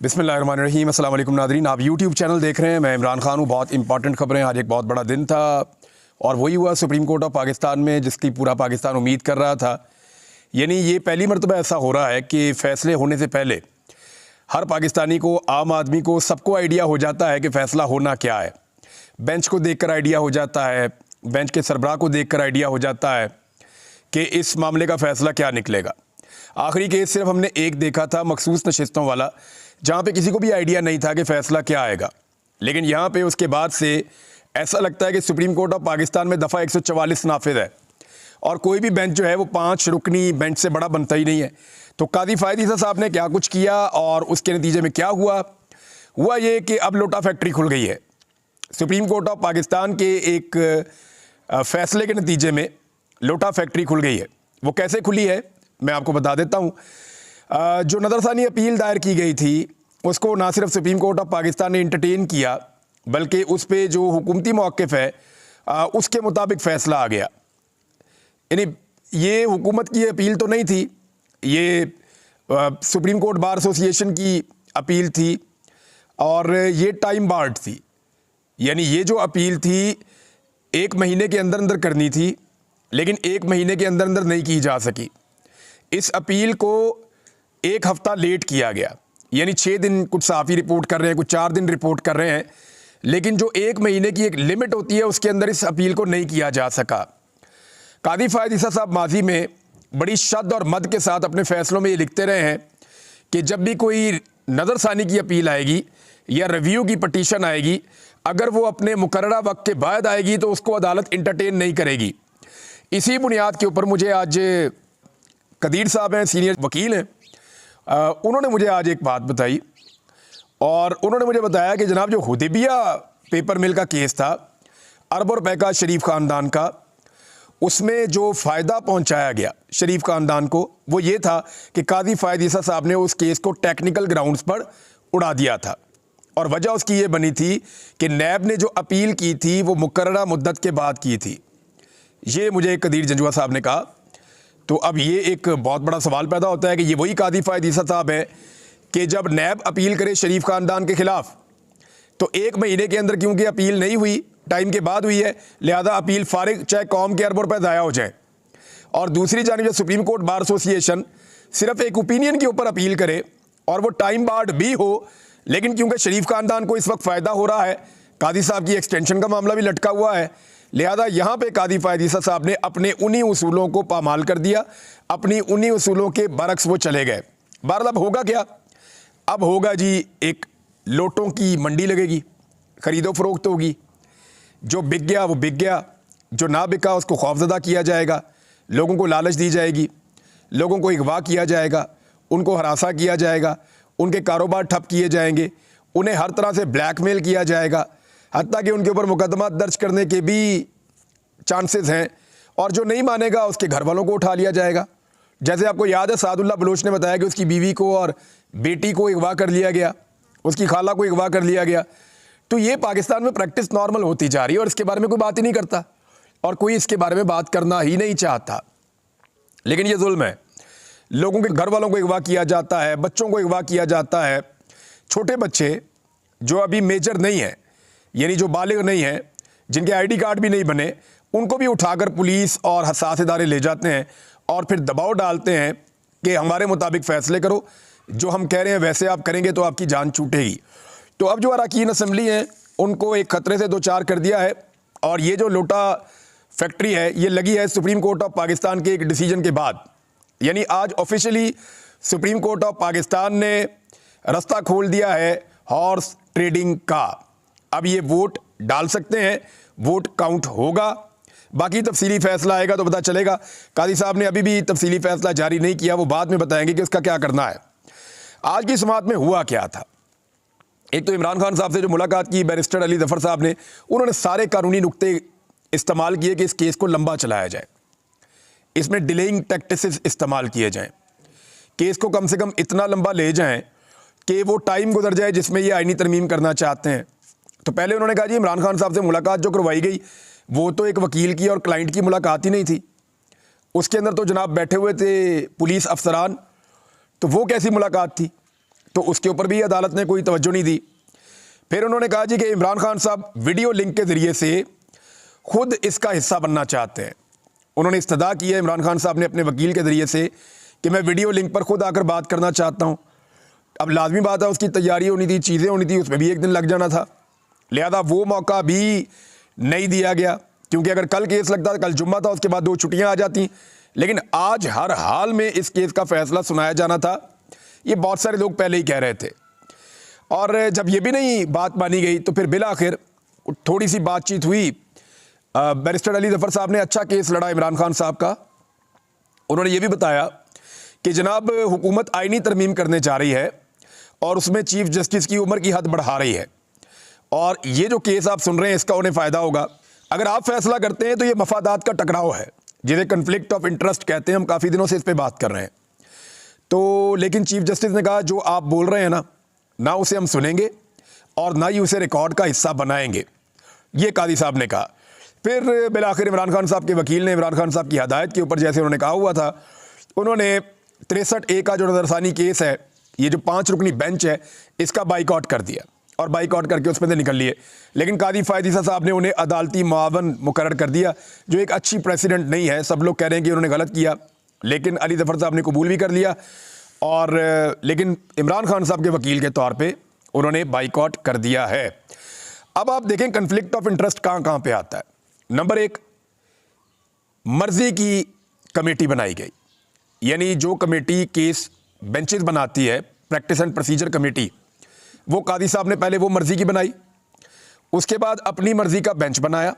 बिस्मिल्लाहिर्रहमानिर्रहीम। अस्सलाम वालेकुम नादरीन, आप यूट्यूब चैनल देख रहे हैं। मैं इमरान खान हूँ। बहुत इंपॉर्टेंट खबरें। आज एक बहुत बड़ा दिन था और वही हुआ सुप्रीम कोर्ट ऑफ पाकिस्तान में, जिसकी पूरा पाकिस्तान उम्मीद कर रहा था। यानी ये पहली मरतबा ऐसा हो रहा है कि फ़ैसले होने से पहले हर पाकिस्तानी को, आम आदमी को, सबको आइडिया हो जाता है कि फ़ैसला होना क्या है। बेंच को देखकर आइडिया हो जाता है, बेंच के सरबराह को देखकर आइडिया हो जाता है कि इस मामले का फ़ैसला क्या निकलेगा। आखिरी केस सिर्फ हमने एक देखा था, मखसूस नशिस्तों वाला, जहाँ पे किसी को भी आइडिया नहीं था कि फ़ैसला क्या आएगा। लेकिन यहाँ पे उसके बाद से ऐसा लगता है कि सुप्रीम कोर्ट ऑफ पाकिस्तान में दफ़ा 144 नाफिज है और कोई भी बेंच जो है वो 5 रुकनी बेंच से बड़ा बनता ही नहीं है। तो कादी फ़ायद ईसा साहब ने क्या कुछ किया और उसके नतीजे में क्या हुआ ये कि अब लोटा फैक्ट्री खुल गई है। सुप्रीम कोर्ट ऑफ पाकिस्तान के एक फ़ैसले के नतीजे में लोटा फैक्ट्री खुल गई है। वो कैसे खुली है मैं आपको बता देता हूँ। जो नज़रसानी अपील दायर की गई थी उसको ना सिर्फ सुप्रीम कोर्ट ऑफ पाकिस्तान ने इंटरटेन किया, बल्कि उस पर जो हुकूमती मौक़िफ़ है उसके मुताबिक फ़ैसला आ गया। यानी ये हुकूमत की अपील तो नहीं थी, ये सुप्रीम कोर्ट बार एसोसिएशन की अपील थी और ये टाइम बार्ड थी। यानी ये जो अपील थी 1 महीने के अंदर अंदर करनी थी, लेकिन 1 महीने के अंदर अंदर नहीं की जा सकी। इस अपील को 1 हफ़्ता लेट किया गया। यानी 6 दिन कुछ सहाफ़ी रिपोर्ट कर रहे हैं, कुछ 4 दिन रिपोर्ट कर रहे हैं, लेकिन जो 1 महीने की एक लिमिट होती है उसके अंदर इस अपील को नहीं किया जा सका। कादी फ़ायद ईसा साहब माजी में बड़ी शद्द और मद के साथ अपने फ़ैसलों में ये लिखते रहे हैं कि जब भी कोई नज़रसानी की अपील आएगी या रिव्यू की पटिशन आएगी, अगर वो अपने मुकर्ररा वक्त के बाद आएगी तो उसको अदालत इंटरटेन नहीं करेगी। इसी बुनियाद के ऊपर मुझे आज कदीर साहब हैं, सीनियर वकील हैं, उन्होंने मुझे आज एक बात बताई और उन्होंने मुझे बताया कि जनाब जो हुदैबिया पेपर मिल का केस था, अरबों रुपए का शरीफ ख़ानदान का, उसमें जो फ़ायदा पहुंचाया गया शरीफ ख़ानदान को वो ये था कि कादी फ़ायद ईसा साहब ने उस केस को टेक्निकल ग्राउंड्स पर उड़ा दिया था और वजह उसकी ये बनी थी कि नैब ने जो अपील की थी वो मुकर्ररा मुद्दत के बाद की थी। ये मुझे कदीर जंजुआ साहब ने कहा। तो अब ये एक बहुत बड़ा सवाल पैदा होता है कि ये वही कादी फ़ायद ईसा साहब है कि जब नैब अपील करे शरीफ ख़ानदान के ख़िलाफ़ तो 1 महीने के अंदर क्योंकि अपील नहीं हुई, टाइम के बाद हुई है, लिहाजा अपील फारिग, चाहे कौम के अरबों रुपए ज़ाया हो जाए। और दूसरी जानिब सुप्रीम कोर्ट बार एसोसिएशन सिर्फ एक ओपिनियन के ऊपर अपील करे और वो टाइम बार्ड भी हो, लेकिन क्योंकि शरीफ ख़ानदान को इस वक्त फ़ायदा हो रहा है, कादी साहब की एक्सटेंशन का मामला भी लटका हुआ है, लिहाजा यहाँ पे कादी फ़ायद ईसा साहब ने अपने उन्हीं उसूलों को पामाल कर दिया, अपनी उन्हीं उसूलों के बरक्स वो चले गए। बहरहाल अब होगा क्या? अब होगा जी, एक लोटों की मंडी लगेगी, ख़रीदो फरोख्त होगी। जो बिक गया वो बिक गया, जो ना बिका उसको खौफजदा किया जाएगा, लोगों को लालच दी जाएगी, लोगों को अगवा किया जाएगा, उनको हरासा किया जाएगा, उनके कारोबार ठप किए जाएंगे, उन्हें हर तरह से ब्लैकमेल किया जाएगा, हत्ता कि उनके ऊपर मुकदमा दर्ज करने के भी चांसेस हैं और जो नहीं मानेगा उसके घर वालों को उठा लिया जाएगा। जैसे आपको याद है सादुल्लाह बलोच ने बताया कि उसकी बीवी को और बेटी को अगवा कर लिया गया, उसकी खाला को अगवा कर लिया गया। तो ये पाकिस्तान में प्रैक्टिस नॉर्मल होती जा रही है और इसके बारे में कोई बात ही नहीं करता और कोई इसके बारे में बात करना ही नहीं चाहता। लेकिन ये जुल्म है, लोगों के घर वालों को अगवा किया जाता है, बच्चों को अगवा किया जाता है। छोटे बच्चे जो अभी मेजर नहीं हैं, यानी जो बालिग नहीं हैं, जिनके आईडी कार्ड भी नहीं बने, उनको भी उठाकर पुलिस और हसास इदारे ले जाते हैं और फिर दबाव डालते हैं कि हमारे मुताबिक फ़ैसले करो, जो हम कह रहे हैं वैसे आप करेंगे तो आपकी जान छूटेगी। तो अब जो अरकान असम्बली हैं उनको एक ख़तरे से दो चार कर दिया है और ये जो लोटा फैक्ट्री है ये लगी है सुप्रीम कोर्ट ऑफ पाकिस्तान के एक डिसीजन के बाद। यानी आज officially supreme court of Pakistan ने रास्ता खोल दिया है हॉर्स ट्रेडिंग का। अब ये वोट डाल सकते हैं, वोट काउंट होगा, बाकी तफसीली फ़ैसला आएगा तो पता चलेगा। कादी साहब ने अभी भी तफसीली फ़ैसला जारी नहीं किया, वो बाद में बताएंगे कि उसका क्या करना है। आज की समाअत में हुआ क्या था? एक तो इमरान खान साहब से जो मुलाकात की बैरिस्टर अली ज़फ़र साहब ने, उन्होंने सारे कानूनी नुक्ते इस्तेमाल किए कि इस केस को लंबा चलाया जाए, इसमें डिलेइंग टैक्टिक्स इस्तेमाल किए जाएँ, केस को कम से कम इतना लंबा ले जाएँ कि वो टाइम गुजर जाए जिसमें ये आईनी तरमीम करना चाहते हैं। तो पहले उन्होंने कहा जी इमरान खान साहब से मुलाकात जो करवाई गई वो तो एक वकील की और क्लाइंट की मुलाकात ही नहीं थी, उसके अंदर तो जनाब बैठे हुए थे पुलिस अफसरान, तो वो कैसी मुलाकात थी? तो उसके ऊपर भी अदालत ने कोई तवज्जो नहीं दी। फिर उन्होंने कहा जी कि इमरान खान साहब वीडियो लिंक के ज़रिए से खुद इसका हिस्सा बनना चाहते हैं। उन्होंने इस्तदा की है इमरान खान साहब ने अपने वकील के ज़रिए से कि मैं वीडियो लिंक पर खुद आकर बात करना चाहता हूँ। अब लाजमी बात है उसकी तैयारी होनी थी, चीज़ें होनी थी, उसमें भी एक दिन लग जाना था, लिहाजा वो मौका भी नहीं दिया गया। क्योंकि अगर कल केस लगता था, कल जुम्मा था, उसके बाद 2 छुट्टियाँ आ जाती, लेकिन आज हर हाल में इस केस का फैसला सुनाया जाना था। ये बहुत सारे लोग पहले ही कह रहे थे। और जब ये भी नहीं बात मानी गई तो फिर बिला आखिर थोड़ी सी बातचीत हुई। बैरिस्टर अली ज़फ़र साहब ने अच्छा केस लड़ा इमरान खान साहब का। उन्होंने ये भी बताया कि जनाब हुकूमत आईनी तरमीम करने जा रही है और उसमें चीफ जस्टिस की उम्र की हद बढ़ा रही है, और ये जो केस आप सुन रहे हैं इसका उन्हें फ़ायदा होगा। अगर आप फैसला करते हैं तो ये मफादात का टकराव है, जिसे कन्फ्लिक्ट ऑफ इंटरेस्ट कहते हैं। हम काफ़ी दिनों से इस पर बात कर रहे हैं। तो लेकिन चीफ जस्टिस ने कहा जो आप बोल रहे हैं ना उसे हम सुनेंगे और ना ही उसे रिकॉर्ड का हिस्सा बनाएंगे, ये कादी साहब ने कहा। फिर बिलाखिर इमरान खान साहब के वकील ने इमरान खान साहब की हदायत के ऊपर, जैसे उन्होंने कहा हुआ था, उन्होंने 63A का जो नज़रसानी केस है, ये जो 5 रुकनी बेंच है, इसका बाइकआउट कर दिया और बाइकआउट करके उसमें से निकल लिए। लेकिन कादी फ़ायद ईसा साहब ने उन्हें अदालती मुआवन मुकर्रर कर दिया, जो एक अच्छी प्रेसिडेंट नहीं है। सब लोग कह रहे हैं कि उन्होंने गलत किया, लेकिन अली ज़फ़र साहब ने कबूल भी कर लिया। और लेकिन इमरान खान साहब के वकील के तौर पे उन्होंने बाइकआउट कर दिया है। अब आप देखें कन्फ्लिक्ट ऑफ इंटरेस्ट कहाँ पे आता है। नंबर 1, मर्जी की कमेटी बनाई गई, यानी जो कमेटी केस बेंचेस बनाती है, प्रैक्टिस एंड प्रोसीजर कमेटी, वो कादी साहब ने पहले वो मर्जी की बनाई, उसके बाद अपनी मर्जी का बेंच बनाया।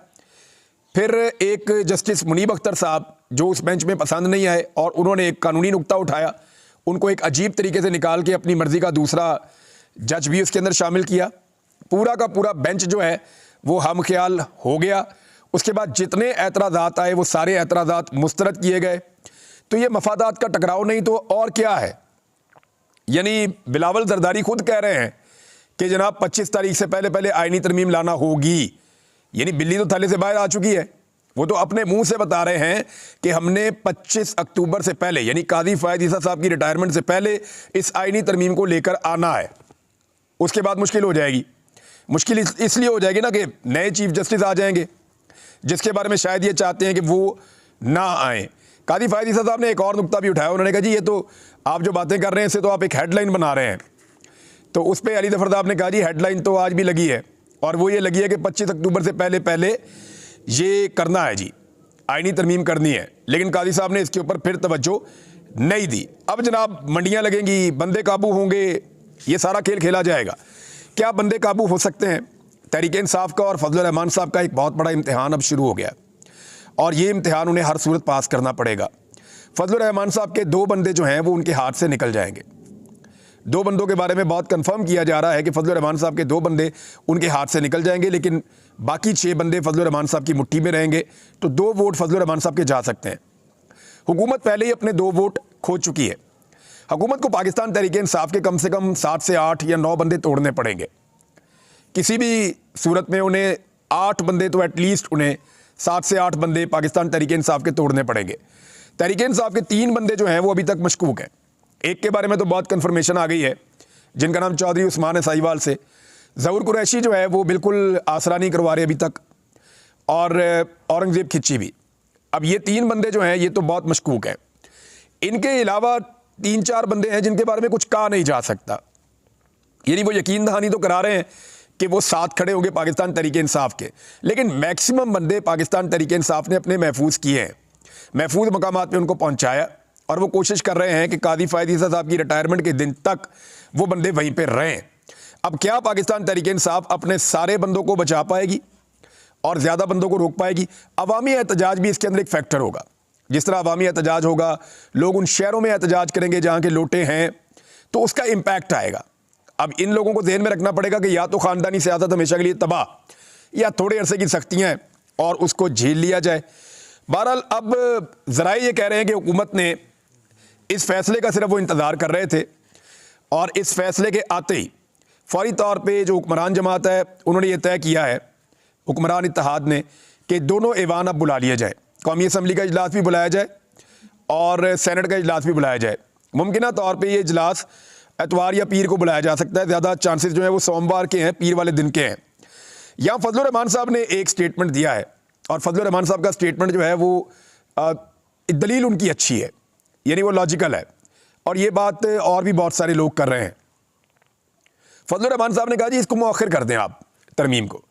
फिर एक जस्टिस मुनीब अख्तर साहब जो उस बेंच में पसंद नहीं आए और उन्होंने एक कानूनी नुक्ता उठाया, उनको एक अजीब तरीके से निकाल के अपनी मर्जी का दूसरा जज भी उसके अंदर शामिल किया। पूरा का पूरा बेंच जो है वो हम ख्याल हो गया। उसके बाद जितने एतराज़ात आए वो सारे एतराज़ात मुस्तरद किए गए। तो ये मफादात का टकराव नहीं तो और क्या है। यानी बिलावल जरदारी खुद कह रहे हैं कि जनाब 25 तारीख से पहले पहले आईनी तरमीम लाना होगी। यानी बिल्ली तो थैले से बाहर आ चुकी है। वो तो अपने मुंह से बता रहे हैं कि हमने 25 अक्टूबर से पहले, यानी कादी फ़ायद ईसा साहब की रिटायरमेंट से पहले इस आईनी तरमीम को लेकर आना है। उसके बाद मुश्किल हो जाएगी। मुश्किल इसलिए हो जाएगी ना कि नए चीफ जस्टिस आ जाएंगे, जिसके बारे में शायद ये चाहते हैं कि वो ना आए। कादी फ़ायद ईसा साहब ने एक और नुक्ता भी उठाया। उन्होंने कहा जी ये तो आप जो बातें कर रहे हैं इससे तो आप एक हेडलाइन बना रहे हैं। तो उस पर अली ज़फ़र साहब ने कहा जी हेडलाइन तो आज भी लगी है, और वो ये लगी है कि 25 अक्टूबर से पहले पहले ये करना है जी, आईनी तरमीम करनी है। लेकिन कादी साहब ने इसके ऊपर फिर तवज्जो नहीं दी। अब जनाब मंडियाँ लगेंगी, बंदे काबू होंगे, ये सारा खेल खेला जाएगा। क्या बंदे काबू हो सकते हैं? तहरीक इंसाफ का और फजलुर रहमान साहब का एक बहुत बड़ा इम्तिहान अब शुरू हो गया, और ये इम्तिहान उन्हें हर सूरत पास करना पड़ेगा। फजलुर रहमान साहब के 2 बंदे जो हैं वो उनके हाथ से निकल जाएंगे। 2 बंदों के बारे में बहुत कंफर्म किया जा रहा है कि फजलुर रहमान साहब के 2 बंदे उनके हाथ से निकल जाएंगे, लेकिन बाकी 6 बंदे फजलुर रहमान साहब की मुट्ठी में रहेंगे। तो 2 वोट फजलुर रहमान साहब के जा सकते हैं। हुकूमत पहले ही अपने 2 वोट खो चुकी है। हुकूमत को पाकिस्तान तहरीक इंसाफ के कम से कम 7 से 8 या 9 बंदे तोड़ने पड़ेंगे। किसी भी सूरत में उन्हें 8 बंदे तो एटलीस्ट उन्हें 7 से 8 बंदे पाकिस्तान तहरीक इंसाफ के तोड़ने पड़ेंगे। तहरीक इंसाफ के 3 बंदे जो हैं वो अभी तक मशकूक हैं। एक के बारे में तो बहुत कन्फर्मेशन आ गई है, जिनका नाम चौधरी उस्मान है साहिवाल से। ज़हूर कुरैशी जो है वो बिल्कुल आसरा नहीं करवा रहे अभी तक, और औरंगज़ेब खिच्ची भी। अब ये 3 बंदे जो हैं ये तो बहुत मशकूक हैं। इनके अलावा 3-4 बंदे हैं जिनके बारे में कुछ कहा नहीं जा सकता। यानी वो यकीन दहानी तो करा रहे हैं कि वो साथ खड़े होंगे पाकिस्तान तहरीक इंसाफ के, लेकिन मैक्सिमम बंदे पाकिस्तान तहरीक इंसाफ ने अपने महफूज किए हैं, महफूज मकामात पे उनको पहुंचाया, और वो कोशिश कर रहे हैं कि कादी फ़ायद ईसा साहब की रिटायरमेंट के दिन तक वो बंदे वहीं पे रहें। अब क्या पाकिस्तान तहरीक इंसाफ अपने सारे बंदों को बचा पाएगी और ज़्यादा बंदों को रोक पाएगी? अवामी एहतजाज भी इसके अंदर एक फैक्टर होगा। जिस तरह अवामी एहतजाज होगा, लोग उन शहरों में एहतजाज करेंगे जहाँ के लोटे हैं, तो उसका इम्पैक्ट आएगा। अब इन लोगों को ज़हन में रखना पड़ेगा कि या तो ख़ानदानी सियासत हमेशा के लिए तबाह, या थोड़े अरसे की सख्तियाँ हैं और उसको झेल लिया जाए। बहरहाल अब ज़राए ये कह रहे हैं कि हुकूमत ने इस फैसले का सिर्फ वो इंतज़ार कर रहे थे, और इस फैसले के आते ही फौरी तौर पे जो हुक्मरान जमात है उन्होंने ये तय किया है, हुक्मरान इत्तेहाद ने, कि दोनों ऐवान अब बुला लिए जाए। कौमी असम्बली का इजलास भी बुलाया जाए और सेनेट का इजलास भी बुलाया जाए। मुमकिन तौर पर ये इजलास एतवार या पीर को बुलाया जा सकता है। ज़्यादा चांसेस जो है वो सोमवार के हैं, पीर वाले दिन के हैं। यहाँ फजलुर रहमान साहब ने एक स्टेटमेंट दिया है और फजलुर रहमान साहब का स्टेटमेंट जो है वो दलील उनकी अच्छी है, यानी वो लॉजिकल है और ये बात और भी बहुत सारे लोग कर रहे हैं। फजलुर रहमान साहब ने कहा जी इसको मौखर कर दें आप तरमीम को,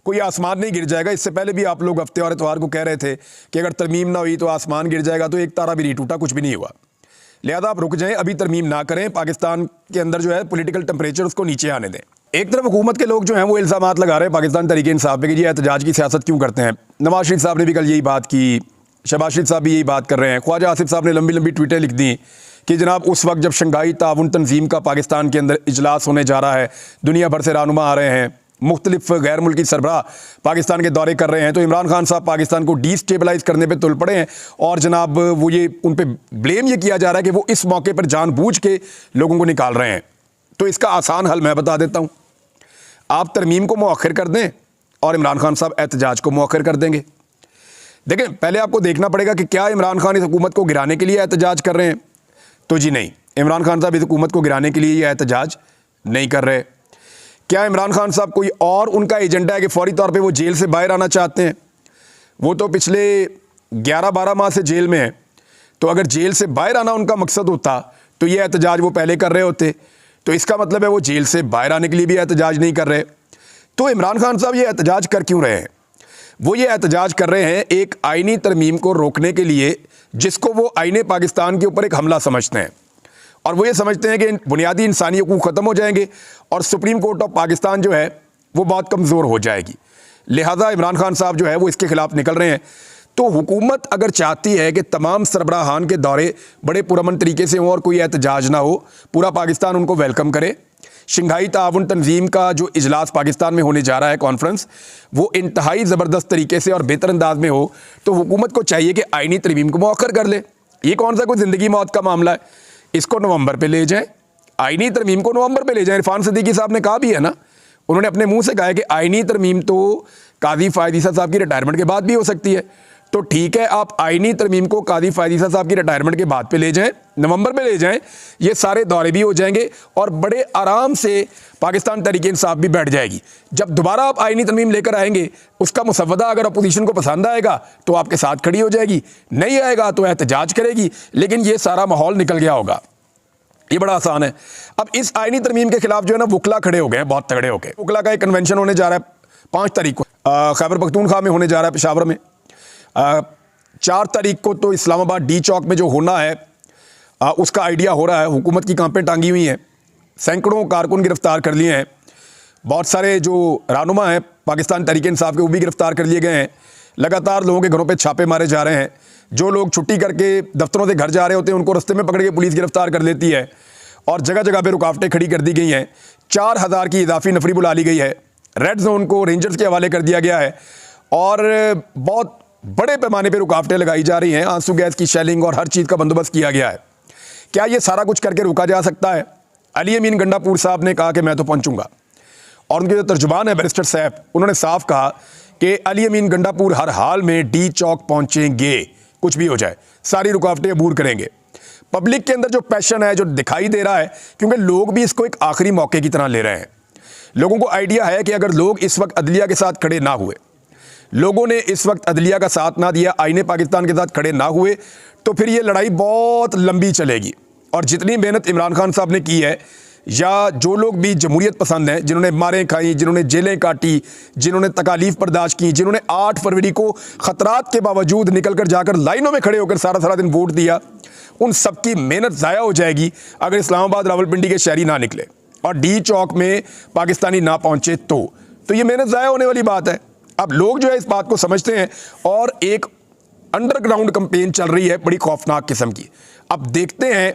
कोई आसमान नहीं गिर जाएगा। इससे पहले भी आप लोग हफ्ते और इतवार को कह रहे थे कि अगर तरमीम ना हुई तो आसमान गिर जाएगा, तो एक तारा भी नहीं टूटा, कुछ भी नहीं हुआ। लिहाजा आप रुक जाएं, अभी तरमीम ना करें, पाकिस्तान के अंदर जो है पॉलिटिकल टेम्परेचर उसको नीचे आने दें। एक तरफ हुकूमत के लोग जो हैं वो इल्ज़ामात लगा रहे हैं पाकिस्तान तहरीक इंसाफ पे कि जी एहतजाज की सियासत क्यों करते हैं। नवाज शरीफ साहब ने भी कल यही बात की, शहबाज शरीफ साहब भी यही बात कर रहे हैं, ख्वाजा आसिफ साहब ने लंबी लंबी ट्वीटें लिख दी कि जनाब उस वक्त जब शंघाई ताउन तंजीम का पाकिस्तान के अंदर इजलास होने जा रहा है, दुनिया भर से रहनुमा आ रहे हैं, मुख्तलिफ गैर मुल्की सरबराह पाकिस्तान के दौरे कर रहे हैं, तो इमरान खान साहब पाकिस्तान को डिस्टेबलाइज करने पे तुल पड़े हैं और जनाब वो ये उन पे ब्लेम ये किया जा रहा है कि वो इस मौके पर जानबूझ के लोगों को निकाल रहे हैं। तो इसका आसान हल मैं बता देता हूँ, आप तरमीम को मौखर कर दें और इमरान खान साहब एहतजाज को मौखर कर देंगे। देखें, पहले आपको देखना पड़ेगा कि क्या इमरान खान इस हुकूमत को गिराने के लिए एहतजाज कर रहे हैं, तो जी नहीं, इमरान खान साहब इस हुकूमत को गिराने के लिए ये एहतजाज नहीं कर रहे। क्या इमरान खान साहब कोई और उनका एजेंडा है कि फौरी तौर पे वो जेल से बाहर आना चाहते हैं? वो तो पिछले 11-12 माह से जेल में है, तो अगर जेल से बाहर आना उनका मकसद होता तो ये एहतजाज वो पहले कर रहे होते। तो इसका मतलब है वो जेल से बाहर आने के लिए भी एहतजाज नहीं कर रहे। तो इमरान खान साहब ये एहतजाज कर क्यों रहे हैं? वो ये एहतजाज कर रहे हैं एक आईनी तरमीम को रोकने के लिए, जिसको वो आईने पाकिस्तान के ऊपर एक हमला समझते हैं और वो ये समझते हैं कि बुनियादी इंसानी हकूक़ ख़त्म हो जाएंगे और सुप्रीम कोर्ट ऑफ पाकिस्तान जो है वो बहुत कमज़ोर हो जाएगी। लिहाजा इमरान खान साहब जो है वो इसके ख़िलाफ़ निकल रहे हैं। तो हुकूमत अगर चाहती है कि तमाम सरबराहान के दौरे बड़े पुरअमन तरीके से हों और कोई एहतजाज ना हो, पूरा पाकिस्तान उनको वेलकम करे, शंघाई ताउन तंजीम का जो इजलास पाकिस्तान में होने जा रहा है कॉन्फ्रेंस, वो इंतहाई ज़बरदस्त तरीके से और बेहतर अंदाज में हो, तो हुकूमत को चाहिए कि आईनी तरमीम को मौखर कर ले। ये कौन सा कोई ज़िंदगी मौत का मामला है? इसको नवंबर पे ले जाएं, आईनी तरमीम को नवंबर पे ले जाएं। इरफान सिद्दीकी साहब ने कहा भी है ना, उन्होंने अपने मुंह से कहा है कि आईनी तरमीम तो काजी फ़ायद ईसा साहब की रिटायरमेंट के बाद भी हो सकती है। तो ठीक है, आप आईनी तरमीम को काजी फ़ायद ईसा साहब की रिटायरमेंट के बाद पे ले जाएं, नवंबर में ले जाएं, ये सारे दौरे भी हो जाएंगे और बड़े आराम से पाकिस्तान तहरीक इंसाफ भी बैठ जाएगी। जब दोबारा आप आईनी तरमीम लेकर आएंगे, उसका मुसव्वदा अगर अपोजिशन को पसंद आएगा तो आपके साथ खड़ी हो जाएगी, नहीं आएगा तो एहतजाज करेगी, लेकिन ये सारा माहौल निकल गया होगा। ये बड़ा आसान है। अब इस आईनी तरमीम के खिलाफ जो है ना वकला खड़े हो गए हैं, बहुत तगड़े हो गए। वकला का एक कन्वेंशन होने जा रहा है 5 तारीख को खैबर पख्तूनख्वा में होने जा रहा है, पेशावर में। 4 तारीख को तो इस्लामाबाद डी चौक में जो होना है उसका आइडिया हो रहा है। हुकूमत की कांपें टांगी हुई हैं, सैकड़ों कारकुन गिरफ्तार कर लिए हैं, बहुत सारे जो रहनुमा हैं पाकिस्तान तहरीक इंसाफ के वो भी गिरफ्तार कर लिए गए हैं। लगातार लोगों के घरों पे छापे मारे जा रहे हैं। जो लोग छुट्टी करके दफ्तरों से घर जा रहे होते हैं उनको रास्ते में पकड़ के पुलिस गिरफ्तार कर लेती है और जगह जगह पे रुकावटें खड़ी कर दी गई हैं। 4000 की इजाफी नफरी बुला ली गई है। रेड जोन को रेंजर्स के हवाले कर दिया गया है और बहुत बड़े पैमाने पे रुकावटें लगाई जा रही हैं। आंसू गैस की शेलिंग और हर चीज़ का बंदोबस्त किया गया है। क्या ये सारा कुछ करके रोका जा सकता है? अली अमीन गंडापुर साहब ने कहा कि मैं तो पहुंचूंगा, और उनके जो तर्जुमान है बैरिस्टर साहब, उन्होंने साफ कहा कि अली अमीन गंडापुर हर हाल में डी चौक पहुंचेंगे, कुछ भी हो जाए, सारी रुकावटें अबूर करेंगे। पब्लिक के अंदर जो पैशन है, जो दिखाई दे रहा है, क्योंकि लोग भी इसको एक आखिरी मौके की तरह ले रहे हैं। लोगों को आइडिया है कि अगर लोग इस वक्त अदलिया के साथ खड़े ना हुए, लोगों ने इस वक्त अदलिया का साथ ना दिया, आईने पाकिस्तान के साथ खड़े ना हुए, तो फिर ये लड़ाई बहुत लंबी चलेगी। और जितनी मेहनत इमरान खान साहब ने की है, या जो लोग भी जमहूरियत पसंद हैं, जिन्होंने मारें खाई, जिन्होंने जेलें काटी, जिन्होंने तकालीफ बर्दाश्त की, जिन्होंने 8 फरवरी को ख़तरात के बावजूद निकल कर जाकर लाइनों में खड़े होकर सारा दिन वोट दिया, उन सबकी मेहनत ज़ाया हो जाएगी अगर इस्लामाबाद रावलपिंडी के शहरी ना निकले और डी चौक में पाकिस्तानी ना पहुँचे तो ये मेहनत ज़ाया होने वाली बात है। अब लोग जो है इस बात को समझते हैं और एक अंडरग्राउंड कैंपेन चल रही है बड़ी खौफनाक किस्म की। अब देखते हैं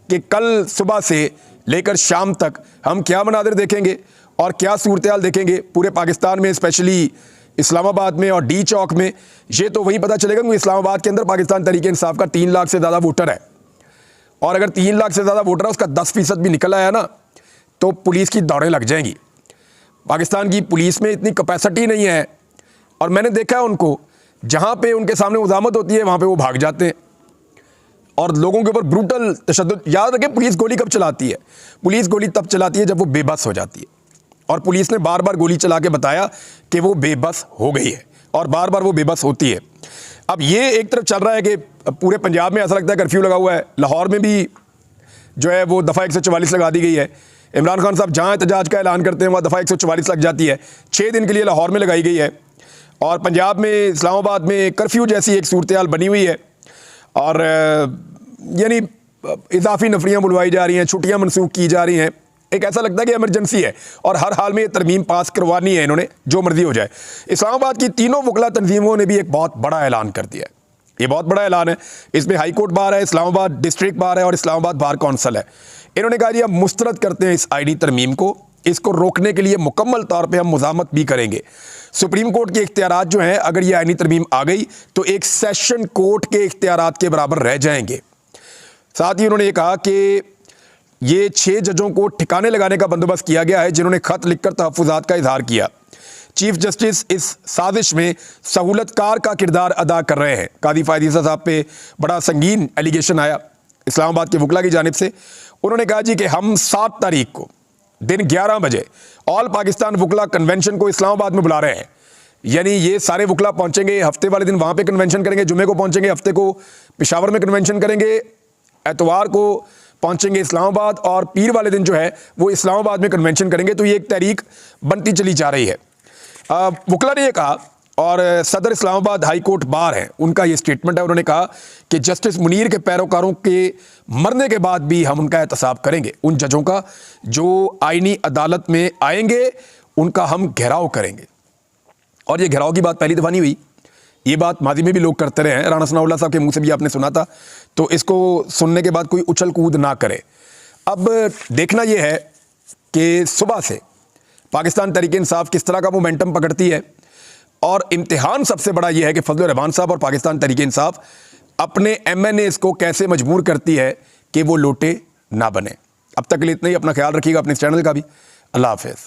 कि कल सुबह से लेकर शाम तक हम क्या मनाज़िर देखेंगे और क्या सूरत-ए-हाल देखेंगे पूरे पाकिस्तान में, स्पेशली इस्लामाबाद में और डी चौक में। ये तो वहीं पता चलेगा कि इस्लामाबाद के अंदर पाकिस्तान तहरीक इंसाफ का 3 लाख से ज़्यादा वोटर है, और अगर 3 लाख से ज़्यादा वोटर है, उसका 10% भी निकल आया ना, तो पुलिस की दौड़ें लग जाएंगी। पाकिस्तान की पुलिस में इतनी कैपेसिटी नहीं है, और मैंने देखा है उनको, जहाँ पे उनके सामने उजामत होती है वहाँ पे वो भाग जाते हैं। और लोगों के ऊपर ब्रूटल तशद्दुद। याद रखें, पुलिस गोली कब चलाती है? पुलिस गोली तब चलाती है जब वो बेबस हो जाती है, और पुलिस ने बार बार गोली चला के बताया कि वो बेबस हो गई है, और बार बार वो बेबस होती है। अब ये एक तरफ चल रहा है कि पूरे पंजाब में ऐसा लगता है कर्फ्यू लगा हुआ है, लाहौर में भी जो है वो दफ़ा 144 लगा दी गई है। इमरान खान साहब जहाँ एहतजाज का ऐलान करते हैं वहाँ दफ़ा 144 लग जाती है। 6 दिन के लिए लाहौर में लगाई गई है, और पंजाब में इस्लामाबाद में कर्फ्यू जैसी एक सूरत हाल बनी हुई है, और यानी इजाफी नफरियाँ बुलवाई जा रही हैं, छुट्टियाँ मनसूख की जा रही हैं। एक ऐसा लगता है कि इमरजेंसी है और हर हाल में ये तरमीम पास करवानी है इन्होंने, जो मर्जी हो जाए। इस्लामाबाद की तीनों वकला तंजीमों ने भी एक बहुत बड़ा ऐलान कर दिया है। ये बहुत बड़ा ऐलान है। इसमें हाई कोर्ट बार है, इस्लामाबाद डिस्ट्रिक्ट बार है और इस्लामाबाद बार कौंसिल है। इन्होंने कहा जी हम मुस्तरद करते हैं इस आईनी तरमीम को, इसको रोकने के लिए मुकम्मल तौर पे हम मुज़ामत भी करेंगे। सुप्रीम कोर्ट के इख्तियारात जो हैं, अगर ये आईनी तरमीम आ गई तो एक सेशन कोर्ट के इख्तियारात के बराबर रह जाएंगे। साथ ही उन्होंने ये कहा कि ये 6 जजों को ठिकाने लगाने का बंदोबस्त किया गया है, जिन्होंने खत लिखकर तहफ़्फ़ुज़ात का इजहार किया। चीफ जस्टिस इस साजिश में सहूलतकार का किरदार अदा कर रहे हैं। कादी फायदीसा साहब पे बड़ा संगीन एलिगेशन आया इस्लामाबाद के वकला की जानिब से। उन्होंने कहा जी कि हम 7 तारीख को दिन 11 बजे ऑल पाकिस्तान वकला कन्वेंशन को इस्लामाबाद में बुला रहे हैं। यानी ये सारे वकला पहुंचेंगे, हफ्ते वाले दिन वहाँ पे कन्वेंशन करेंगे, जुमे को पहुंचेंगे, हफ्ते को पेशावर में कन्वेंशन करेंगे, एतवार को पहुंचेंगे इस्लामाबाद, और पीर वाले दिन जो है वो इस्लामाबाद में कन्वेंशन करेंगे। तो ये एक तहरीक बनती चली जा रही है। वकला ने ये कहा, और सदर इस्लामाबाद हाई कोर्ट बार है, उनका ये स्टेटमेंट है। उन्होंने कहा कि जस्टिस मुनीर के पैरोकारों के मरने के बाद भी हम उनका एहतसाब करेंगे। उन जजों का जो आईनी अदालत में आएंगे उनका हम घेराव करेंगे। और ये घेराव की बात पहली दफ़ा नहीं हुई, ये बात माजी में भी लोग करते रहे हैं। राना सनाउल्लाह साहब के मुंह से भी आपने सुना था। तो इसको सुनने के बाद कोई उछल कूद ना करे। अब देखना यह है कि सुबह से पाकिस्तान तहरीक इंसाफ किस तरह का मोमेंटम पकड़ती है, और इम्तिहान सबसे बड़ा यह है कि फजल रहमान साहब और पाकिस्तान तहरीक इंसाफ अपने MNAs को कैसे मजबूर करती है कि वो लोटे ना बने। अब तक के लिए इतना ही। अपना ख्याल रखिएगा, अपने चैनल का भी। अल्लाह हाफिज़।